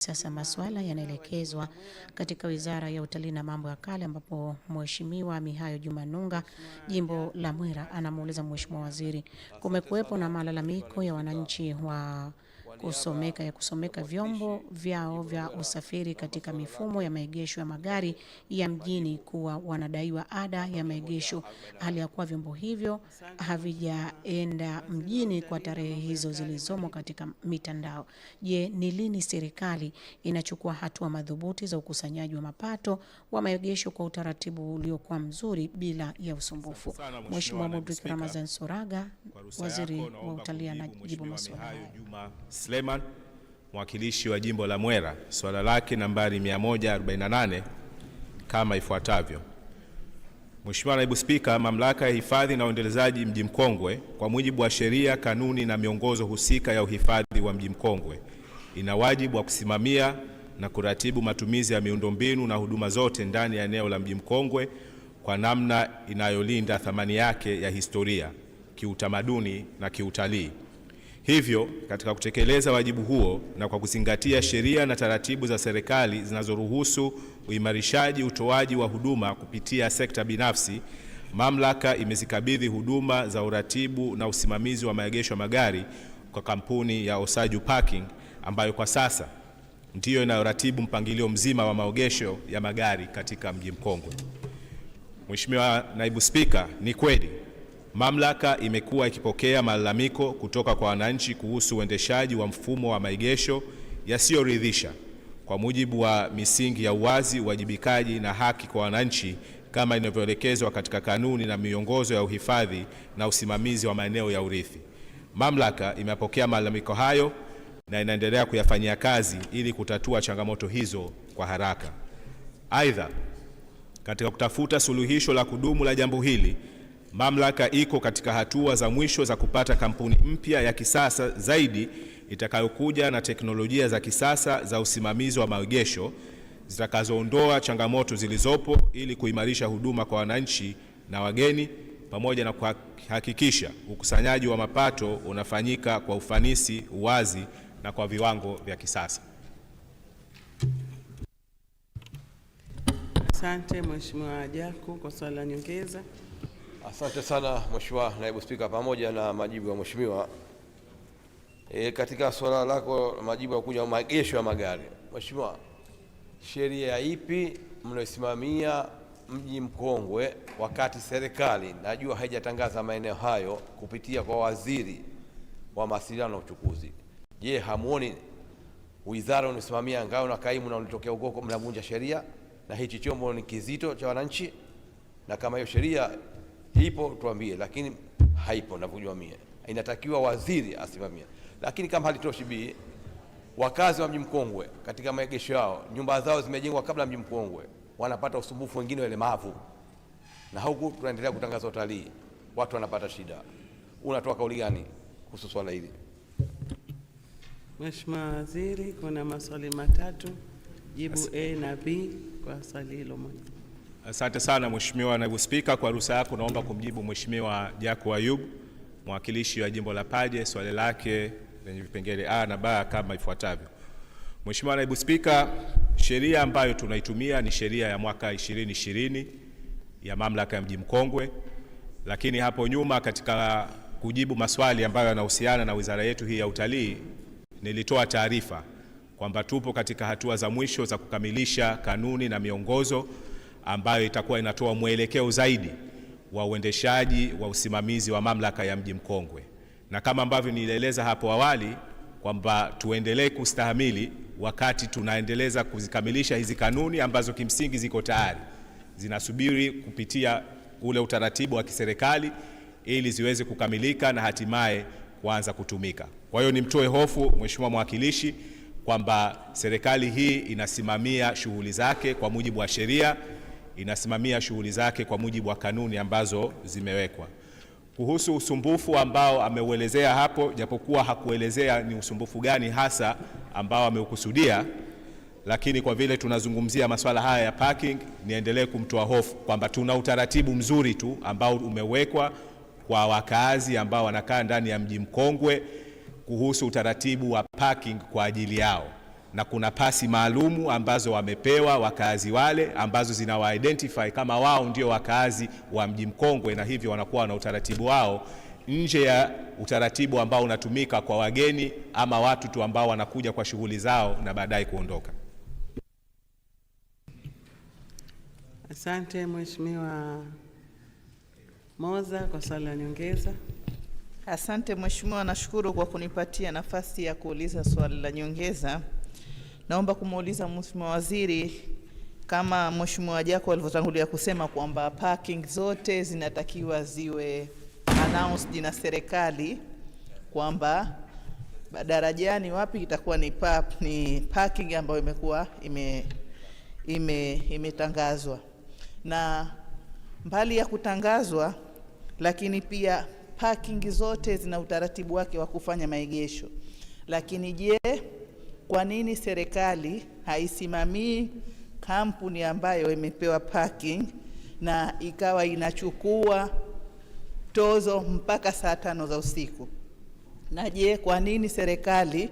Sasa masuala yanaelekezwa katika Wizara ya Utalii na Mambo ya Kale, ambapo Mheshimiwa Mihayo Juma Nunga, jimbo la Mwera, anamuuliza Mheshimiwa Waziri, kumekuwepo na malalamiko ya wananchi wa kusomeka vyombo vyao vya usafiri katika mifumo ya maegesho ya magari ya mjini kuwa wanadaiwa ada ya maegesho, hali ya kuwa vyombo hivyo havijaenda mjini kwa tarehe hizo zilizomo katika mitandao. Je, ni lini serikali inachukua hatua madhubuti za ukusanyaji wa mapato wa maegesho kwa utaratibu uliokuwa mzuri bila ya usumbufu? Mheshimiwa Mudrik Ramazan Soraga, Waziri wa Utalii, anajibu maswali hayo. Juma Sleman, mwakilishi wa jimbo la Mwera, swala lake nambari 148 kama ifuatavyo. Mheshimiwa Naibu Spika, Mamlaka ya Hifadhi na Uendelezaji Mji Mkongwe kwa mujibu wa sheria, kanuni na miongozo husika ya uhifadhi wa Mji Mkongwe ina wajibu wa kusimamia na kuratibu matumizi ya miundombinu na huduma zote ndani ya eneo la Mji Mkongwe kwa namna inayolinda thamani yake ya historia, kiutamaduni na kiutalii. Hivyo, katika kutekeleza wajibu huo na kwa kuzingatia sheria na taratibu za serikali zinazoruhusu uimarishaji utoaji wa huduma kupitia sekta binafsi, mamlaka imezikabidhi huduma za uratibu na usimamizi wa maegesho ya magari kwa kampuni ya Osaju Parking, ambayo kwa sasa ndiyo inayoratibu mpangilio mzima wa maegesho ya magari katika Mji Mkongwe. Mheshimiwa Naibu Spika, ni kweli mamlaka imekuwa ikipokea malalamiko kutoka kwa wananchi kuhusu uendeshaji wa mfumo wa maegesho yasiyoridhisha kwa mujibu wa misingi ya uwazi, uwajibikaji na haki kwa wananchi kama inavyoelekezwa katika kanuni na miongozo ya uhifadhi na usimamizi wa maeneo ya urithi. Mamlaka imepokea malalamiko hayo na inaendelea kuyafanyia kazi ili kutatua changamoto hizo kwa haraka. Aidha, katika kutafuta suluhisho la kudumu la jambo hili, mamlaka iko katika hatua za mwisho za kupata kampuni mpya ya kisasa zaidi itakayokuja na teknolojia za kisasa za usimamizi wa maegesho zitakazoondoa changamoto zilizopo ili kuimarisha huduma kwa wananchi na wageni, pamoja na kuhakikisha ukusanyaji wa mapato unafanyika kwa ufanisi, uwazi na kwa viwango vya kisasa. Asante Mheshimiwa Jaku kwa swali la nyongeza. Asante sana Mheshimiwa Naibu Spika, pamoja na majibu ya Mheshimiwa. Katika swala lako majibu ya kuja maegesho ya magari, Mheshimiwa, sheria ipi mnayosimamia Mji Mkongwe wakati serikali najua haijatangaza maeneo hayo kupitia kwa Waziri wa Mawasiliano na Uchukuzi? Je, hamuoni wizara unasimamia ngao na kaimu na ulitokea huko mnavunja sheria, na hichi chombo ni kizito cha wananchi? Na kama hiyo sheria ipo tuambie, lakini haipo navyojua mie, inatakiwa waziri asimamie. Lakini kama halitoshi, wakazi wa Mji Mkongwe katika maegesho yao, nyumba zao zimejengwa kabla Mji Mkongwe, wanapata usumbufu, wengine walemavu, na huku tunaendelea kutangaza utalii, watu wanapata shida. Unatoa kauli gani kuhusu swala hili? Mheshimiwa Waziri, kuna maswali matatu, jibu A na B kwa swali hilo moja. Asante sana Mheshimiwa Naibu Spika, kwa ruhusa yako naomba kumjibu Mheshimiwa Jaku Ayub, mwakilishi wa jimbo la Paje, swali lake lenye vipengele A na B kama ifuatavyo. Mheshimiwa Naibu Spika, sheria ambayo tunaitumia ni sheria ya mwaka 2020 ya mamlaka ya Mji Mkongwe, lakini hapo nyuma katika kujibu maswali ambayo yanahusiana na wizara yetu hii ya utalii, nilitoa taarifa kwamba tupo katika hatua za mwisho za kukamilisha kanuni na miongozo ambayo itakuwa inatoa mwelekeo zaidi wa uendeshaji wa usimamizi wa mamlaka ya Mji Mkongwe. Na kama ambavyo nilieleza hapo awali kwamba tuendelee kustahimili wakati tunaendeleza kuzikamilisha hizi kanuni ambazo kimsingi ziko tayari, zinasubiri kupitia ule utaratibu wa kiserikali ili ziweze kukamilika na hatimaye kuanza kutumika. Kwa hiyo nimtoe hofu Mheshimiwa mwakilishi kwamba serikali hii inasimamia shughuli zake kwa mujibu wa sheria, inasimamia shughuli zake kwa mujibu wa kanuni ambazo zimewekwa. Kuhusu usumbufu ambao ameuelezea hapo, japokuwa hakuelezea ni usumbufu gani hasa ambao ameukusudia, lakini kwa vile tunazungumzia masuala haya ya parking, niendelee kumtoa hofu kwamba tuna utaratibu mzuri tu ambao umewekwa kwa wakazi ambao wanakaa ndani ya Mji Mkongwe kuhusu utaratibu wa parking kwa ajili yao. na kuna pasi maalumu ambazo wamepewa wakazi wale ambazo zinawa identify kama wao ndio wakazi wa Mji Mkongwe, na hivyo wanakuwa na utaratibu wao nje ya utaratibu ambao unatumika kwa wageni ama watu tu ambao wanakuja kwa shughuli zao na baadaye kuondoka. Asante Mheshimiwa Moza kwa swali la nyongeza. Asante Mheshimiwa, nashukuru kwa kunipatia nafasi ya kuuliza swali la nyongeza. Naomba kumuuliza Mheshimiwa Waziri, kama Mheshimiwa Jako alivyotangulia kusema kwamba parking zote zinatakiwa ziwe announced na serikali, kwamba darajani wapi itakuwa ni parking ambayo imekuwa imetangazwa, na mbali ya kutangazwa, lakini pia parking zote zina utaratibu wake wa kufanya maegesho. Lakini je, kwa nini serikali haisimamii kampuni ambayo imepewa parking na ikawa inachukua tozo mpaka saa 5 za usiku? Na je, kwa nini serikali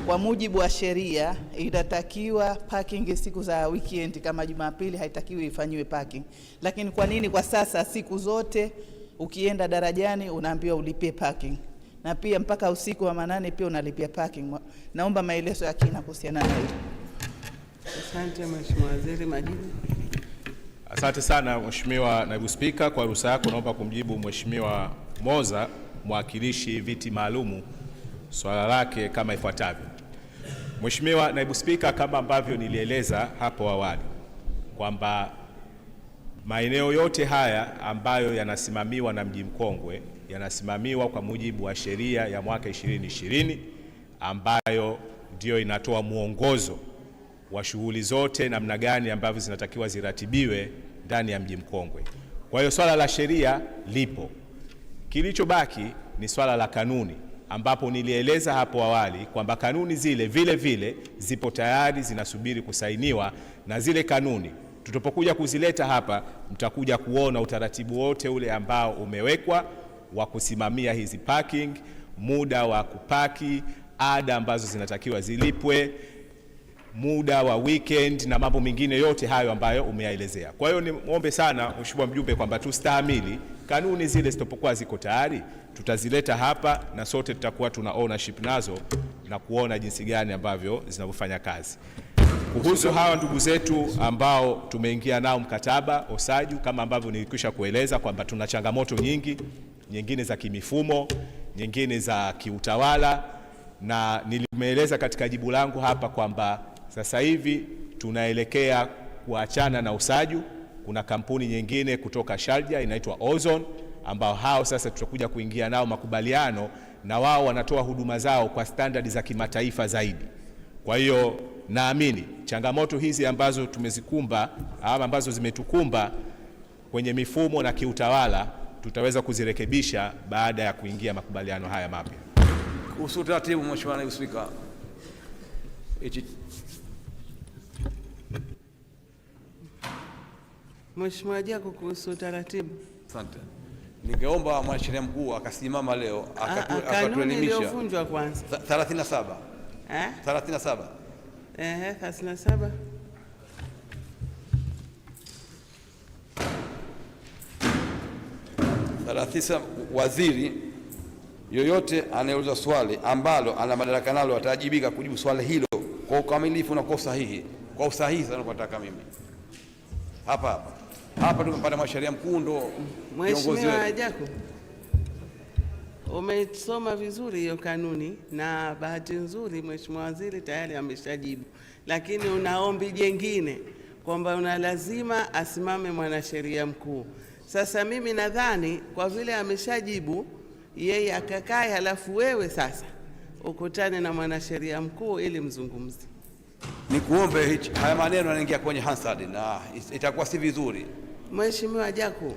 kwa mujibu wa sheria itatakiwa parking siku za weekend kama Jumapili haitakiwi ifanyiwe parking, lakini kwa nini kwa sasa siku zote ukienda darajani unaambiwa ulipie parking, na pia mpaka usiku wa manane pia unalipia parking? Naomba maelezo ya kina kuhusiana na hilo. Asante Mheshimiwa Waziri, majibu. Asante sana Mheshimiwa Naibu Spika, kwa ruhusa yako naomba kumjibu Mheshimiwa Moza, mwakilishi viti maalumu, swala lake kama ifuatavyo. Mheshimiwa Naibu Spika, kama ambavyo nilieleza hapo awali kwamba maeneo yote haya ambayo yanasimamiwa na Mji Mkongwe yanasimamiwa kwa mujibu wa sheria ya mwaka 2020 ambayo ndio inatoa muongozo wa shughuli zote namna gani ambavyo zinatakiwa ziratibiwe ndani ya Mji Mkongwe. Kwa hiyo swala la sheria lipo. Kilichobaki ni swala la kanuni, ambapo nilieleza hapo awali kwamba kanuni zile vile vile zipo tayari zinasubiri kusainiwa, na zile kanuni tutapokuja kuzileta hapa mtakuja kuona utaratibu wote ule ambao umewekwa wa kusimamia hizi parking, muda wa kupaki, ada ambazo zinatakiwa zilipwe, muda wa weekend na mambo mengine yote hayo ambayo umeyaelezea. Kwa hiyo niombe sana Mheshimiwa Mjumbe kwamba tustahimili, kanuni zile zitapokuwa ziko tayari tutazileta hapa na sote tutakuwa tuna ownership nazo na kuona jinsi gani ambavyo zinavyofanya kazi. Kuhusu hawa ndugu zetu ambao tumeingia nao mkataba Osaju, kama ambavyo nilikwisha kueleza kwamba tuna changamoto nyingi, nyingine za kimifumo, nyingine za kiutawala, na nilimeeleza katika jibu langu hapa kwamba sasa hivi tunaelekea kuachana na Osaju. Kuna kampuni nyingine kutoka Sharjah inaitwa Ozone, ambao hao sasa tutakuja kuingia nao makubaliano, na wao wanatoa huduma zao kwa standard za kimataifa zaidi. Kwa hiyo naamini changamoto hizi ambazo tumezikumba ama ambazo zimetukumba kwenye mifumo na kiutawala tutaweza kuzirekebisha baada ya kuingia makubaliano haya mapya. Kuhusu utaratibu, Mheshimiwa Naibu Spika, Mheshimiwa Jako, kuhusu utaratibu. asante. Ningeomba Mwanasheria Mkuu akasimama leo Kanuni akatuelimisha. iliyovunjwa kwanza 37. 37. 37. Waziri yoyote anayeuliza swali ambalo ana madaraka nalo atajibika kujibu swali hilo kwa ukamilifu na kwa usahihi. Kwa usahihi sana nataka mimi. Hapa tumepata Mwanasheria Mkuu ndo kiongozi Mheshimiwa wetu. Jako, umesoma vizuri hiyo kanuni, na bahati nzuri Mheshimiwa Waziri tayari ameshajibu, lakini una ombi jengine kwamba una lazima asimame Mwanasheria Mkuu. Sasa mimi nadhani kwa vile ameshajibu yeye akakae, halafu wewe sasa ukutane na Mwanasheria Mkuu ili mzungumze. Nikuombe haya maneno yanaingia kwenye Hansard na itakuwa si vizuri. Mheshimiwa Jako,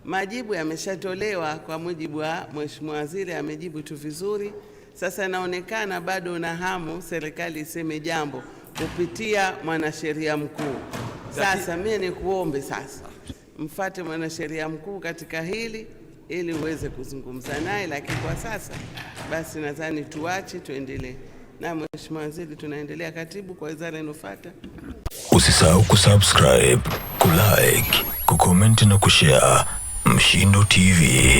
majibu yameshatolewa kwa mujibu wa Mheshimiwa Waziri, amejibu tu vizuri. Sasa naonekana bado una hamu serikali iseme jambo kupitia Mwanasheria Mkuu. Sasa mimi nikuombe sasa mfuate Mwanasheria Mkuu katika hili ili uweze kuzungumza naye, lakini kwa sasa basi nadhani tuache tuendelee. Na Mheshimiwa Waziri, tunaendelea. Katibu kwa wizara inofuata. Usisahau kusubscribe, kulike, kucomment na kushare Mshindo TV.